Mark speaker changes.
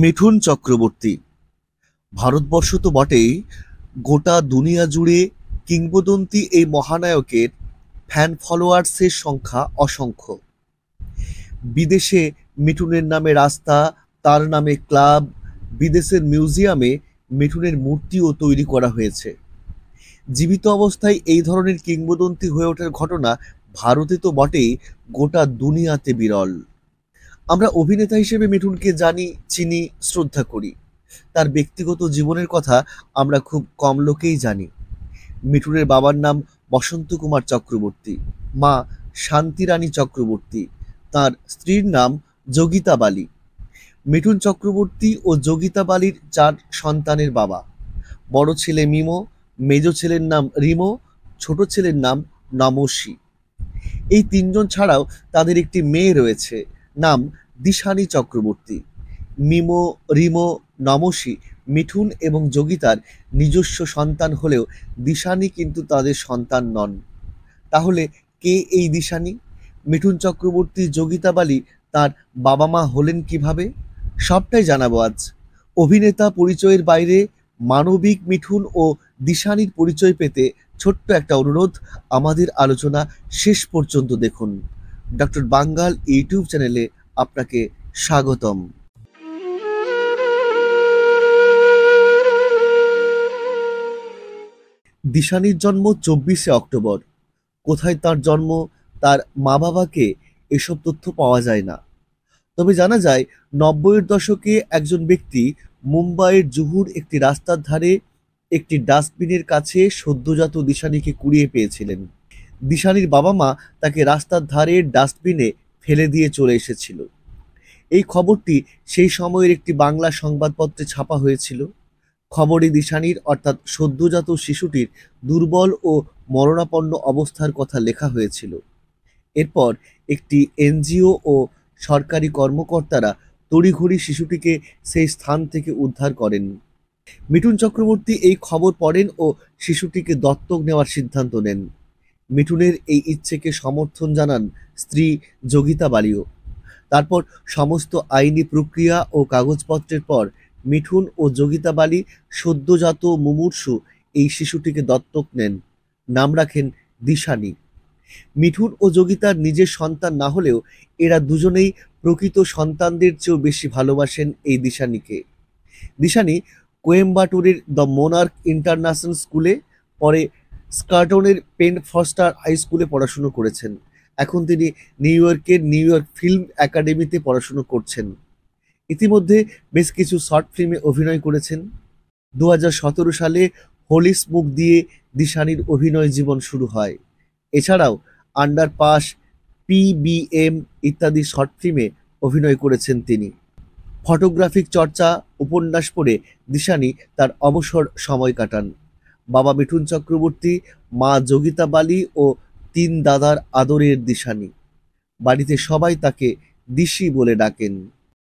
Speaker 1: মিঠুন চক্রবর্তী। ভারতবর্ষ তো বটেই, গোটা দুনিয়া জুড়ে কিংবদন্তি এই মহানায়কের ফ্যান ফলোয়ার্সের সংখ্যা অসংখ্য। বিদেশে মিঠুনের নামে রাস্তা, তার নামে ক্লাব, বিদেশের মিউজিয়ামে মিঠুনের মূর্তিও তৈরি করা হয়েছে। জীবিত অবস্থায় এই ধরনের কিংবদন্তি হয়ে ওঠার ঘটনা ভারতে তো বটেই, গোটা দুনিয়াতে বিরল। আমরা অভিনেতা হিসেবে মিঠুনকে জানি, চিনি, শ্রদ্ধা করি। তার ব্যক্তিগত জীবনের কথা আমরা খুব কম লোকেই জানি। মিঠুনের বাবার নাম বসন্ত কুমার চক্রবর্তী, মা শান্তি রানী চক্রবর্তী, তার স্ত্রীর নাম যোগিতা বালি। মিঠুন চক্রবর্তী ও যোগিতা বালির 4 সন্তানের বাবা। বড় ছেলে মিমো, মেজ ছেলের নাম রিমো, ছোট ছেলের নাম নমসী। এই 3 জন ছাড়াও তাদের একটি মেয়ে রয়েছে, নাম দিশানি চক্রবর্তী। মিমো, রিমো, নমসী মিঠুন এবং যোগিতার নিজস্ব সন্তান হলেও দিশানি কিন্তু তাদের সন্তান নন। তাহলে কে এই দিশানি? মিঠুন চক্রবর্তী, যোগিতা বালি তার বাবা মা হলেন কিভাবে? সবটাই জানাবো আজ। অভিনেতা পরিচয়ের বাইরে মানবিক মিঠুন ও দিশানির পরিচয় পেতে ছোট্ট একটা অনুরোধ, আমাদের আলোচনা শেষ পর্যন্ত দেখুন। ডক্টর বাঙ্গাল ইউটিউব চ্যানেলে আপনাকে স্বাগতম। দিশানির জন্ম 24শে অক্টোবর। কোথায় তার জন্ম, তার মা বাবাকে, এসব তথ্য পাওয়া যায় না। তবে জানা যায় 90-এর দশকে একজন ব্যক্তি মুম্বাইয়ের জুহুর একটি রাস্তার ধারে একটি ডাস্টবিনের কাছে সদ্যজাত দিশানিকে কুড়িয়ে পেয়েছিলেন। দিশানির বাবা মা তাকে রাস্তার ধারে ডাস্টবিনে ফেলে দিয়ে চলে এসেছিল। এই খবরটি সেই সময়ের একটি বাংলা সংবাদপত্রে ছাপা হয়েছিল। খবরে দিশানির অর্থাৎ সদ্যজাত শিশুটির দুর্বল ও মরণাপন্ন অবস্থার কথা লেখা হয়েছিল। এরপর একটি এনজিও ও সরকারি কর্মকর্তারা তড়িঘড়ি শিশুটিকে সেই স্থান থেকে উদ্ধার করেন। মিঠুন চক্রবর্তী এই খবর পড়েন ও শিশুটিকে দত্তক নেওয়ার সিদ্ধান্ত নেন। মিঠুনের এই ইচ্ছেকে সমর্থন জানান স্ত্রী যোগিতা বালিও। তারপর সমস্ত আইনি প্রক্রিয়া ও কাগজপত্রের পর মিঠুন ও যোগিতা বালি সদ্যজাত মুমূর্ষু এই শিশুটিকে দত্তক নেন। নাম রাখেন দিশানি। মিঠুন ও যোগিতার নিজের সন্তান না হলেও এরা দুজনেই প্রকৃত সন্তানদের চেয়েও বেশি ভালোবাসেন এই দিশানিকে। দিশানি কোয়েম্বাটুরের দ্য মোনার্ক ইন্টারন্যাশনাল স্কুলে, পরে স্কার্টনের পেন ফস্টার হাই স্কুলে পড়াশুনো করেছেন। এখন তিনি নিউ ইয়র্কের নিউ ইয়র্ক ফিল্ম একাডেমিতে পড়াশুনো করছেন। ইতিমধ্যে বেশ কিছু শর্ট ফিল্মে অভিনয় করেছেন। 2017 সালে হোলি স্মোক দিয়ে দিশানির অভিনয় জীবন শুরু হয়। এছাড়াও আন্ডারপাস, পিবিএম ইত্যাদি শর্ট ফিল্মে অভিনয় করেছেন তিনি। ফটোগ্রাফিক চর্চা, উপন্যাস পড়ে দিশানি তার অবসর সময় কাটান। বাবা মিঠুন চক্রবর্তী, মা যোগিতা বালি ও 3 দাদার আদরের দিশানি। বাড়িতে সবাই তাকে দিশি বলে ডাকেন।